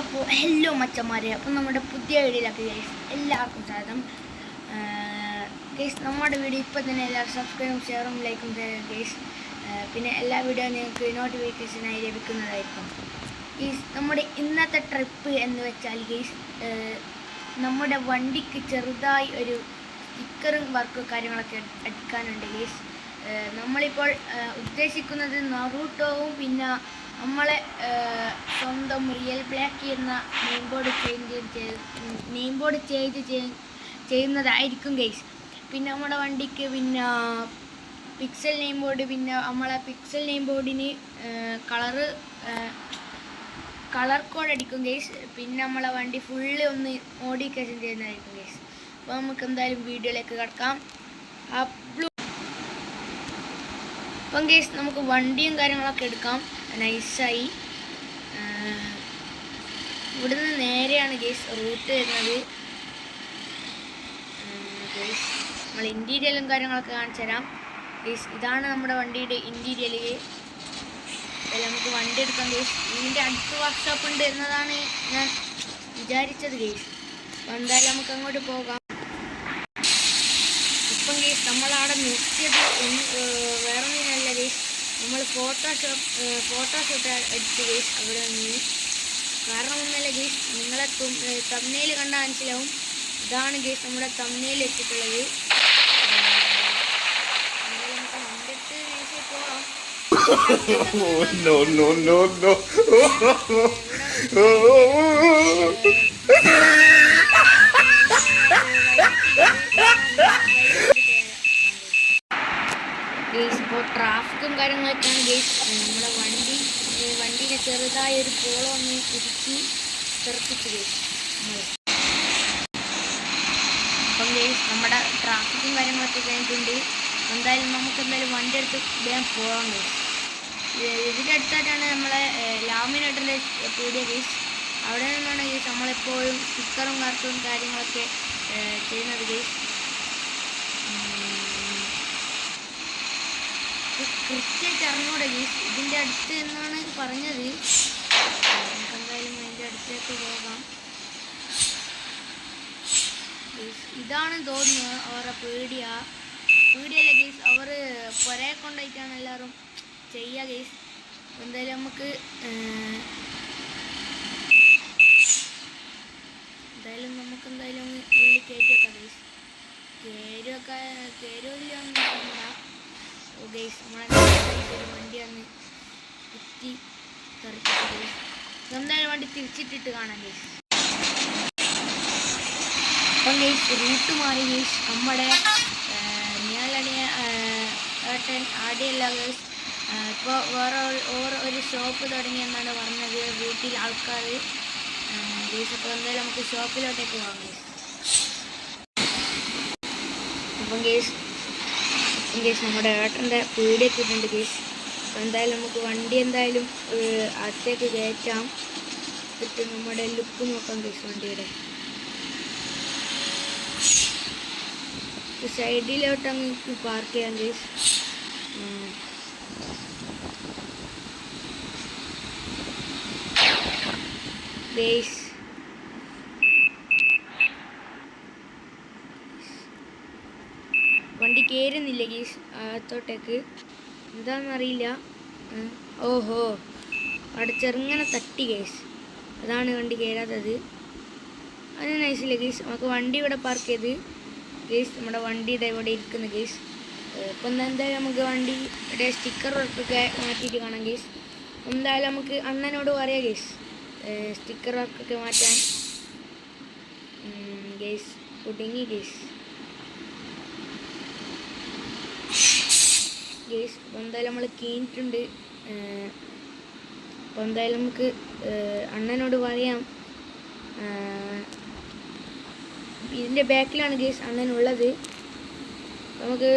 അപ്പോൾ ഹലോ മച്ചന്മാരെ, അപ്പോൾ നമ്മുടെ പുതിയ വീഡിയോയിലേക്ക് ഗൈസ് എല്ലാവർക്കും സ്വാഗതം. ഗൈസ് നമ്മുടെ വീഡിയോ ഇപ്പോൾ തന്നെ എല്ലാവരും സബ്സ്ക്രൈബും ഷെയറും ലൈക്കും ചെയ്യുക ഗൈസ്. പിന്നെ എല്ലാ വീഡിയോ നിങ്ങൾക്ക് നോട്ടിഫിക്കേഷനായി ലഭിക്കുന്നതായിരിക്കും. ഗൈസ് നമ്മുടെ ഇന്നത്തെ ട്രിപ്പ് എന്ന് വെച്ചാൽ ഗൈസ് നമ്മുടെ വണ്ടിക്ക് ചെറുതായി ഒരു സ്റ്റിക്കറും വർക്ക് കാര്യങ്ങളൊക്കെ അടിക്കാനുണ്ട് ഗൈസ്. നമ്മളിപ്പോൾ ഉദ്ദേശിക്കുന്നത് നറൂട്ടോവും പിന്നെ നമ്മളെ സ്വന്തം റിയൽ ബ്ലാക്ക് എന്ന നെയിം ബോർഡ് ചേഞ്ച് ചെയ്യുന്നതായിരിക്കും ഗൈസ്. പിന്നെ നമ്മുടെ വണ്ടിക്ക് പിന്നെ പിക്സൽ നെയിം ബോർഡ്, പിന്നെ നമ്മളെ പിക്സൽ നെയിം ബോർഡിന് കളർ കോഡ് അടിക്കും ഗൈസ്. പിന്നെ നമ്മളെ വണ്ടി ഫുള്ള് ഒന്ന് മോഡിഫിക്കേഷൻ ചെയ്യുന്നതായിരിക്കും ഗൈസ്. അപ്പോൾ നമുക്ക് എന്തായാലും വീഡിയോയിലേക്ക് കിടക്കാം. അപ്പം ഗൈസ് നമുക്ക് വണ്ടിയും കാര്യങ്ങളൊക്കെ എടുക്കാം നൈസായി. ഇവിടുന്ന് നേരെയാണ് ഗൈസ് റൂട്ട് വരുന്നത്. ഗൈസ് നമ്മൾ ഇൻറ്റീരിയലും കാര്യങ്ങളൊക്കെ കാണിച്ചു തരാം ഗൈസ്. ഇതാണ് നമ്മുടെ വണ്ടിയുടെ ഇൻറ്റീരിയൽ. അതിൽ നമുക്ക് വണ്ടി എടുക്കാം ഗൈസ്. ഇതിൻ്റെ അടുത്ത് വർക്ക്ഷോപ്പ് ഉണ്ട് എന്നതാണ് ഞാൻ വിചാരിച്ചത് ഗൈസ്. അപ്പോൾ എന്തായാലും നമുക്ക് അങ്ങോട്ട് പോകാം. ഇപ്പം ഗൈസ് നമ്മളവിടെ നിർത്തിയത് വേറൊന്നിനല്ല ഗൈസ്, നമ്മൾ ഫോട്ടോഷൂട്ട് അടിച്ചു ഗൈസ് അവിടെ നിന്ന്. കാരണം ഒന്നല്ല ഗൈസ്, നിങ്ങളെ തംബ്നെയിൽ കണ്ടാൽ മനസ്സിലാവും. ഇതാണ് ഗൈസ് നമ്മുടെ തംബ്നെയിൽ വെച്ചിട്ടുള്ളത്. നമുക്ക് വണ്ടിട്ട് നൈസായി പോകാം. ഗൈസ് ഇപ്പോൾ ട്രാഫിക്കും കാര്യങ്ങളൊക്കെയാണ് ഗൈസ്. നമ്മുടെ വണ്ടീനെ ചെറുതായ ഒരു പോളം ഒന്ന് തിരിച്ച് തെറിപ്പിച്ച് ഗൈസ്. അപ്പം ഗൈസ് നമ്മുടെ ട്രാഫിക്കും കാര്യങ്ങളൊക്കെ കഴിഞ്ഞിട്ടുണ്ട്. എന്തായാലും നമുക്ക് എന്തായാലും വണ്ടി എടുത്ത് വേഗം പോകാം ഗൈസ്. ഇതിൻ്റെ അടുത്തായിട്ടാണ് നമ്മളെ ലാമിനേറ്ററിൻ്റെ പീടിയ ഗൈസ്. അവിടെ നിന്നാണ് ഗൈസ് നമ്മളെപ്പോഴും സ്റ്റിക്കറും കാർട്ടും കാര്യങ്ങളൊക്കെ ചെയ്യുന്നത് ഗൈസ്. കൃത്യമായിട്ട് അറിഞ്ഞൂടെ ഗൈസ്, ഇതിൻ്റെ അടുത്ത് എന്നാണ് പറഞ്ഞത്. നമുക്ക് എന്തായാലും അതിൻ്റെ അടുത്തേക്ക് പോകാം ഗൈസ്. ഇതാണ് തോന്നുന്നത് അവരുടെ പീടിയല്ല ഗൈസ്, അവർ പുരയെ കൊണ്ടായിട്ടാണ് എല്ലാവരും ചെയ്യുക ഗൈസ്. എന്തായാലും നമുക്ക് എന്തായാലും ഉള്ളിൽ കയറ്റി വെക്കാം ഗൈസ്. കയറുമില്ല ഗൈസ്. നമ്മളൊരു വണ്ടി വന്ന് കുത്തി തെറിപ്പിച്ചു ഗൈസ്. എന്തായാലും വണ്ടി തിരിച്ചിട്ടിട്ട് കാണാം ഗൈസ്. അപ്പം ഗൈസ് റൂട്ട് മാറി ഗൈസ്. നമ്മുടെ ഞാനടിയ ഏട്ടൻ ആടിയല്ല ഗൈസ്. ഇപ്പോൾ വേറെ ഒരു ഷോപ്പ് തുടങ്ങിയെന്നാണ് പറഞ്ഞത് വീട്ടിൽ ആൾക്കാർ ഗൈസ്. അപ്പോൾ എന്തായാലും നമുക്ക് ഷോപ്പിലോട്ടേക്ക് പോകാം ഗൈസ്. അപ്പം ഗൈസ് നമ്മുടെ ഏട്ടൻ്റെ പീടിയെത്തിയിട്ടുണ്ട് ഗൈസ്. അപ്പോൾ എന്തായാലും നമുക്ക് വണ്ടി എന്തായാലും അകത്തേക്ക് കയറ്റാം. എന്നിട്ട് നമ്മുടെ ലുക്ക് നോക്കാം ഗൈസ്. വണ്ടിയുടെ സൈഡിലോട്ട് അങ്ങ് പാർക്ക് ചെയ്യാം ഗൈസ്. ഗൈസ് വണ്ടി കയറുന്നില്ല ഗൈസ് അകത്തോട്ടേക്ക്, എന്താണെന്നറിയില്ല. ഓഹോ, അവിടെ ചെറുങ്ങനെ തട്ടി ഗൈസ്, അതാണ് വണ്ടി കയറാത്തത്. അത് നൈസില്ല ഗൈസ്. നമുക്ക് വണ്ടി ഇവിടെ പാർക്ക് ചെയ്ത് ഗൈസ്. നമ്മുടെ വണ്ടി ഇതാ ഇവിടെ ഇരിക്കുന്നു ഗൈസ്. ഇപ്പം എന്തായാലും നമുക്ക് വണ്ടിയുടെ സ്റ്റിക്കർ വർക്കൊക്കെ മാറ്റിയിട്ട് കാണാം ഗൈസ്. എന്തായാലും നമുക്ക് അണ്ണനോട് പറയാം ഗൈസ് സ്റ്റിക്കർ വർക്കൊക്കെ മാറ്റാൻ ഗൈസ്. കുടുങ്ങി ഗൈസ്. ഗൈസ് അപ്പോൾ എന്തായാലും നമ്മൾ കീഞ്ഞിട്ടുണ്ട്. അപ്പോൾ എന്തായാലും നമുക്ക് അണ്ണനോട് പറയാം. ഇതിൻ്റെ ബാക്കിലാണ് ഗൈസ് അണ്ണനുള്ളത്. നമുക്ക്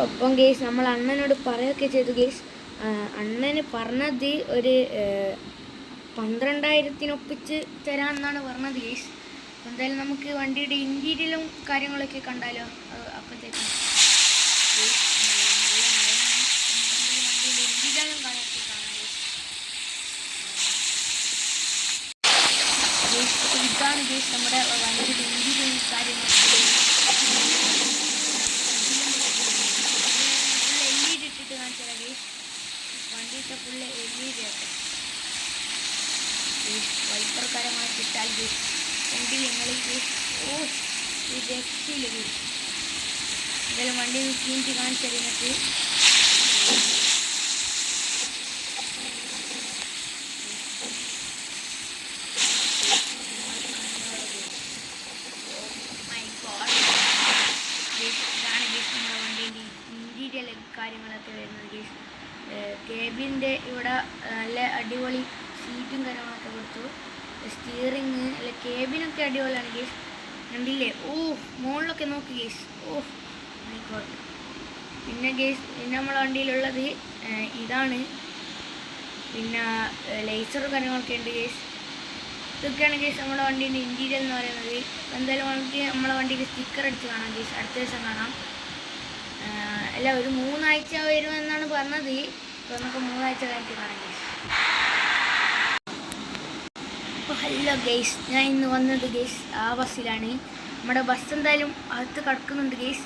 ഒപ്പം ഗൈസ് നമ്മൾ അണ്ണനോട് പറയുകയൊക്കെ ചെയ്തു ഗൈസ്. അണ്ണന് പറഞ്ഞത് ഒരു 12,000 തരാമെന്നാണ് പറഞ്ഞത് ഗൈസ്. എന്തായാലും നമുക്ക് വണ്ടിയുടെ ഇൻറ്റീരിയലും കാര്യങ്ങളൊക്കെ കണ്ടാലോ അപ്പോഴത്തേക്കും. വണ്ടിയുടെ ഇൻറ്റീരിയലും കാണാൻ ഇതാണ് ഗൈസ് നമ്മുടെ വണ്ടിയുടെ ഇന്ത്യൻ കാര്യങ്ങൾ. ഫുൾ LED ഇട്ടിട്ട് കാണിച്ചാൽ ഗൈസ്. വണ്ടിയുടെ ഫുള്ള് LED ആക്കാം. വൈപ്പർ കാര്യങ്ങളൊക്കെ ഇട്ടാൽ ഗൈസ് വണ്ടി നിങ്ങൾ ഗൈസ് രക്ഷയില്ല ഗൈസ്. എന്തായാലും വണ്ടി ചീഞ്ചി കാണിച്ചാൽ നിങ്ങൾക്ക് കാര്യങ്ങളൊക്കെ വരുന്നത് ഗൈസ്. കേബിൻ്റെ ഇവിടെ നല്ല അടിപൊളി സീറ്റും കാര്യങ്ങളൊക്കെ കൊടുത്തു. സ്റ്റിയറിങ് അല്ല കേബിനൊക്കെ അടിപൊളിയാണ് ഗൈസ്. കണ്ടില്ലേ? മുകളിലൊക്കെ നോക്ക് ഗൈസ്. My God. പിന്നെ ഗൈസ് പിന്നെ നമ്മളെ വണ്ടിയിലുള്ളത് ഇതാണ്. പിന്നെ ലേസർ കാര്യങ്ങളൊക്കെ ഉണ്ട് ഗൈസ്. ഇതൊക്കെയാണ് ഗൈസ് നമ്മുടെ വണ്ടീൻ്റെ ഇൻറ്റീരിയർ എന്ന് പറയുന്നത്. എന്തായാലും നമുക്ക് നമ്മളെ വണ്ടിക്ക് സ്റ്റിക്കർ അടിച്ച് കാണാം ഗൈസ്. അടുത്ത ദിവസം കാണാം. അല്ല ഒരു 3 ആഴ്ച വരുമെന്നാണ് പറഞ്ഞത്. ഇപ്പോൾ നമുക്ക് 3 ആഴ്ച കഴിഞ്ഞിട്ട് കാണാം ഗൈസ്. അപ്പോൾ ഹലോ ഗൈസ്, ഞാൻ ഇന്ന് വന്നത് ഗൈസ് ആ ബസ്സിലാണ്. നമ്മുടെ ബസ് എന്തായാലും അകത്ത് കിടക്കുന്നുണ്ട് ഗൈസ്.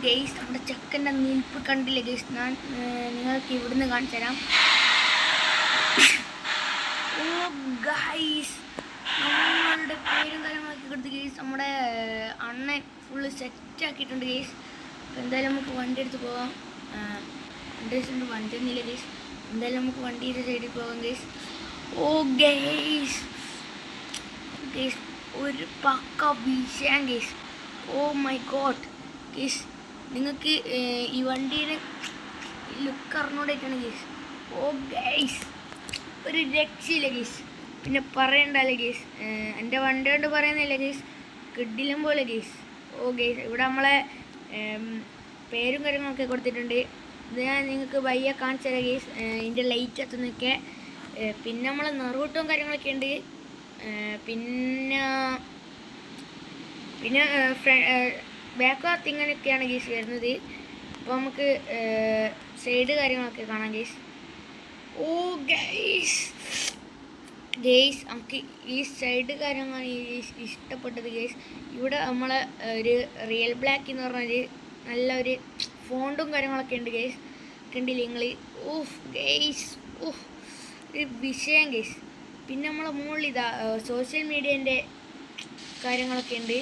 ഗൈസ് നമ്മുടെ ചെക്കൻ്റെ നിൽപ്പ് കണ്ടില്ലേ ഗൈസ്? ഞാൻ നിങ്ങൾക്ക് ഇവിടുന്ന് കാണിച്ചു തരാം. ഗൈസ് നമ്മളുടെ പേരും കാര്യങ്ങളൊക്കെ കൊടുത്ത് ഗൈസ് നമ്മുടെ അണ്ണൻ ഫുള്ള് സെറ്റാക്കിയിട്ടുണ്ട് ഗൈസ്. അപ്പോൾ എന്തായാലും നമുക്ക് വണ്ടി എടുത്ത് പോകാം. വണ്ടി ഒന്നുമില്ല ഗൈസ്. എന്തായാലും നമുക്ക് വണ്ടിയുടെ സൈഡിൽ പോകാം ഗൈസ്. ഗൈസ് ഒരു പക്ക വിഷയം ഗൈസ്. മൈ ഗോഡ് ഗൈസ്, നിങ്ങൾക്ക് ഈ വണ്ടിയുടെ ലുക്ക് അറിഞ്ഞോണ്ടായിട്ടാണ് ഗൈസ്. ഗൈസ് ഒരു രക്ഷയില്ല ഗൈസ്. പിന്നെ പറയണ്ടല്ലോ ഗൈസ്, എൻ്റെ വണ്ടി കൊണ്ട് പറയുന്നില്ല ഗൈസ്, കിഡിലും പോലെ ഗൈസ്. ഗൈസ് ഇവിടെ നമ്മളെ പേരും കാര്യങ്ങളൊക്കെ കൊടുത്തിട്ടുണ്ട്. ഇത് ഞാൻ നിങ്ങൾക്ക് വയ്യ കാണിച്ചു തരാം ഗൈസ്. ഇതിൻ്റെ ലൈറ്റ് എത്തുന്നൊക്കെ. പിന്നെ നമ്മളെ നെറൂട്ടും കാര്യങ്ങളൊക്കെ ഉണ്ട്. പിന്നെ ബാക്ക് ഭാഗത്ത് ഇങ്ങനെയൊക്കെയാണ് ഗൈസ് വരുന്നത്. അപ്പോൾ നമുക്ക് സൈഡ് കാര്യങ്ങളൊക്കെ കാണാം ഗൈസ്. ഗൈസ് നമുക്ക് ഈ സൈഡ് കാര്യങ്ങളാണ് ഇഷ്ടപ്പെട്ടത് ഗൈസ്. ഇവിടെ നമ്മളെ ഒരു റിയൽ ബ്ലാക്ക് എന്ന് പറഞ്ഞൊരു നല്ലൊരു ഫോണ്ടും കാര്യങ്ങളൊക്കെ ഉണ്ട് ഗൈസ്. കണ്ടില്ലേ നിങ്ങൾ? ഗൈസ് ഒരു വിഷയം ഗൈസ്. പിന്നെ നമ്മളെ മുകളിൽ ഇതാ സോഷ്യൽ മീഡിയേൻ്റെ കാര്യങ്ങളൊക്കെ ഉണ്ട്.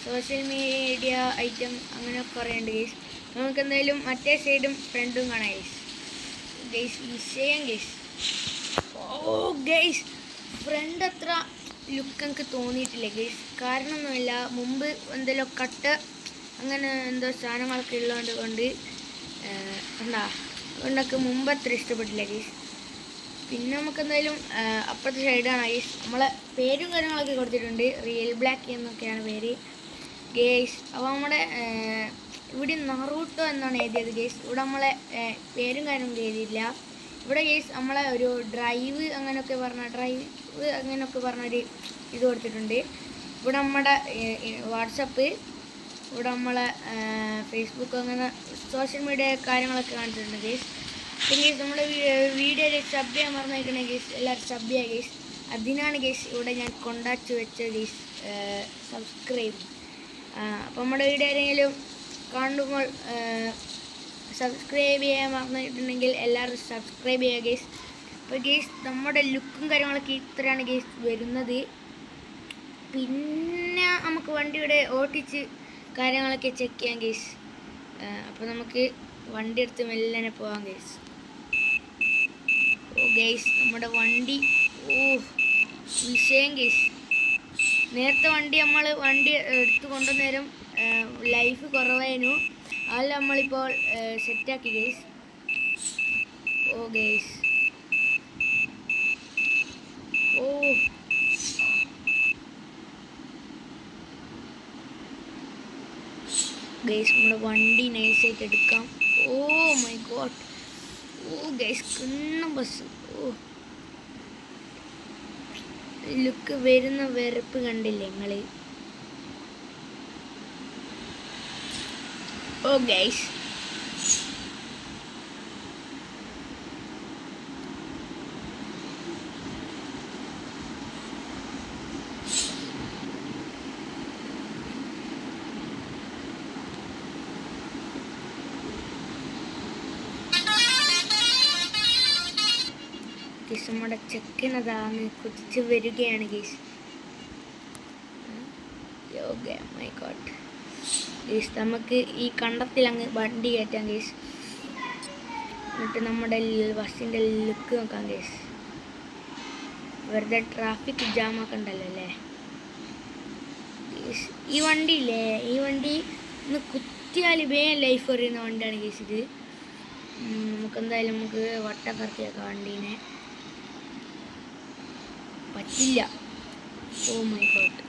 സോഷ്യൽ മീഡിയ ഐറ്റം അങ്ങനെയൊക്കെ കുറേ ഉണ്ട് ഗൈസ്. നമുക്ക് എന്തായാലും മറ്റേ സൈഡും ഫ്രണ്ടും കാണാം ഗൈസ്. വിഷയം ഗൈസ്. ഗൈസ് ഫ്രണ്ട് അത്ര ലുക്ക് എനിക്ക് തോന്നിയിട്ടില്ല ഗൈസ്. കാരണമൊന്നുമില്ല, മുമ്പ് എന്തെങ്കിലും കട്ട് അങ്ങനെ എന്തോ സാധനങ്ങളൊക്കെ ഉള്ളതുകൊണ്ട് അതുകൊണ്ടൊക്കെ മുമ്പ് അത്ര ഇഷ്ടപ്പെട്ടില്ല ഗൈസ്. പിന്നെ നമുക്ക് എന്തായാലും അപ്പുറത്തെ സൈഡാണ് ഗൈസ്. നമ്മളെ പേരും കാര്യങ്ങളൊക്കെ കൊടുത്തിട്ടുണ്ട്. റിയൽ ബ്ലാക്ക് എന്നൊക്കെയാണ് പേര് ഗൈസ്. അപ്പോൾ നമ്മുടെ ഇവിടെ നറൂട്ടോ എന്നാണ് എഴുതിയത് ഗൈസ്. ഇവിടെ നമ്മളെ പേരും കാര്യങ്ങളും എഴുതിയില്ല. ഇവിടെ ഗൈസ് നമ്മളെ ഒരു ഡ്രൈവ് അങ്ങനെയൊക്കെ പറഞ്ഞൊരു ഇത് കൊടുത്തിട്ടുണ്ട്. ഇവിടെ നമ്മുടെ വാട്സപ്പ്, ഇവിടെ നമ്മളെ ഫേസ്ബുക്ക്, അങ്ങനെ സോഷ്യൽ മീഡിയ കാര്യങ്ങളൊക്കെ കാണിച്ചിട്ടുണ്ട് ഗൈസ്. പിന്നെ ഗൈസ് നമ്മുടെ വീഡിയോയിൽ സബ് ചെയ്യാൻ മറന്നേക്കണേ ഗൈസ്. എല്ലാവരും സബ് ചെയ്യുക ഗൈസ്. അതിനാണ് ഗൈസ് ഇവിടെ ഞാൻ കൊണ്ടാച്ചു വെച്ച ഗൈസ് സബ്സ്ക്രൈബ്. അപ്പോൾ നമ്മുടെ വീഡിയോ ആരെങ്കിലും കാണുമ്പോൾ സബ്സ്ക്രൈബ് ചെയ്യാൻ മറന്നിട്ടുണ്ടെങ്കിൽ എല്ലാവരും സബ്സ്ക്രൈബ് ചെയ്യുക ഗൈസ്. അപ്പോൾ ഗൈസ് നമ്മുടെ ലുക്കും കാര്യങ്ങളൊക്കെ ഇത്രയാണ് ഗൈസ് വരുന്നത്. പിന്നെ നമുക്ക് വണ്ടിയുടെ ഓട്ടിച്ച് കാര്യങ്ങളൊക്കെ ചെക്ക് ചെയ്യാം ഗൈസ്. അപ്പോൾ നമുക്ക് വണ്ടി എടുത്ത് മെല്ലനെ പോകാം ഗൈസ്. ഗൈസ് നമ്മുടെ വണ്ടി വിഷയം ഗൈസ്. നേരത്തെ വണ്ടി എടുത്ത് കൊണ്ടുവന്നേരം ലൈഫ് കുറവായിരുന്നു. അതെല്ലാം നമ്മളിപ്പോൾ സെറ്റാക്കി ഗൈസ്. ഗൈസ് ഗൈസ് നമ്മുടെ വണ്ടി നൈസായിട്ട് എടുക്കാം. My god. ഗൈസ് കിണ്ണം ബസ്. ലുക്ക് വരുന്ന വെറുപ്പ് കണ്ടില്ലേ നിങ്ങൾ? ഗൈസ് ഗേസ് നമ്മുടെ ചെക്കനതാണ് കുതിച്ച് വരികയാണ് guys. Yoga my God guys, നമുക്ക് ഈ കണ്ടത്തിൽ അങ്ങ് വണ്ടി കയറ്റാം ഗേസ്. എന്നിട്ട് നമ്മുടെ ബസ്സിൻ്റെ ലുക്ക് നോക്കാം ഗേസ്. വെറുതെ ട്രാഫിക് ജാമാക്കണ്ടല്ലോ അല്ലേ ഗേസ്. ഈ വണ്ടിയില്ലേ, ഈ വണ്ടി ഒന്ന് കുത്തിയാൽ വേഗം ലൈഫ് എറിയുന്ന വണ്ടിയാണ് ഗേസ് ഇത്. നമുക്കെന്തായാലും വട്ടം കറക്കിയേക്കാം വണ്ടീനെ. പറ്റില്ല. ഓ മൈ ഗോഡ്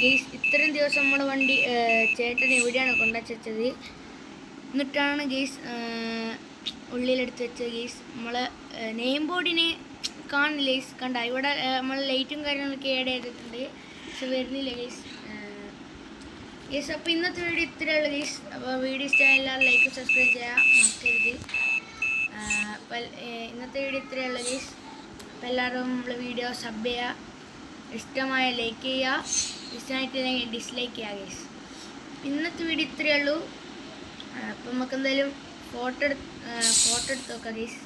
ഗേസ്, ഇത്രയും ദിവസം നമ്മൾ വണ്ടി ചേട്ടൻ എവിടെയാണ് കൊണ്ടുവച്ചത്. എന്നിട്ടാണ് ഗേസ് ഉള്ളിലെടുത്ത് വെച്ചത് ഗേസ്. നമ്മളെ നെയിം ബോർഡിനെ കാണില്ല ഗേസ്. കണ്ട ഇവിടെ നമ്മൾ ലൈറ്റും കാര്യങ്ങളൊക്കെ ആഡ് ചെയ്തിട്ടുണ്ട്, പക്ഷെ വരുന്നില്ല ഗേസ്. ഗേസ് അപ്പോൾ ഇന്നത്തെ വീഡിയോ ഇത്രയേ ഉള്ളൂ ഗേസ്. അപ്പോൾ വീഡിയോ ഇഷ്ടമായ എല്ലാവരും ലൈക്ക് സബ്സ്ക്രൈബ് ചെയ്യാൻ മറക്കരുത്. അപ്പോൾ ഇന്നത്തെ വീഡിയോ ഇത്രയേ ഉള്ളൂ ഗേസ്. അപ്പോൾ എല്ലാവരും നമ്മൾ വീഡിയോ സബ് ചെയ്യുക, ഇഷ്ടമായ ലൈക്ക് ചെയ്യുക, ഇഷ്ടമായിട്ടില്ലെങ്കിൽ ഡിസ്ലൈക്ക് ചെയ്യുക ഗേസ്. ഇന്നത്തെ വീഡിയോ ഇത്രയേ ഉള്ളൂ. അപ്പം നമുക്ക് എന്തായാലും ഫോട്ടോ എടുത്ത് നോക്കാം ഗേസ്.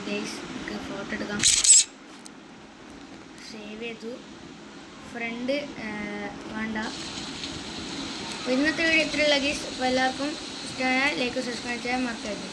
ഗേസ് നമുക്ക് ഫോട്ടോ എടുക്കാം. സേവ് ചെയ്തു. ഫ്രണ്ട് വേണ്ട. അപ്പോൾ ഇന്നത്തെ വീഡിയോ ഇത്രയുള്ള ഗേസ്. അപ്പോൾ എല്ലാവർക്കും ഇഷ്ടമായ ലൈക്ക് സബ്സ്ക്രൈബ് ചെയ്യാൻ മറക്കരുത്.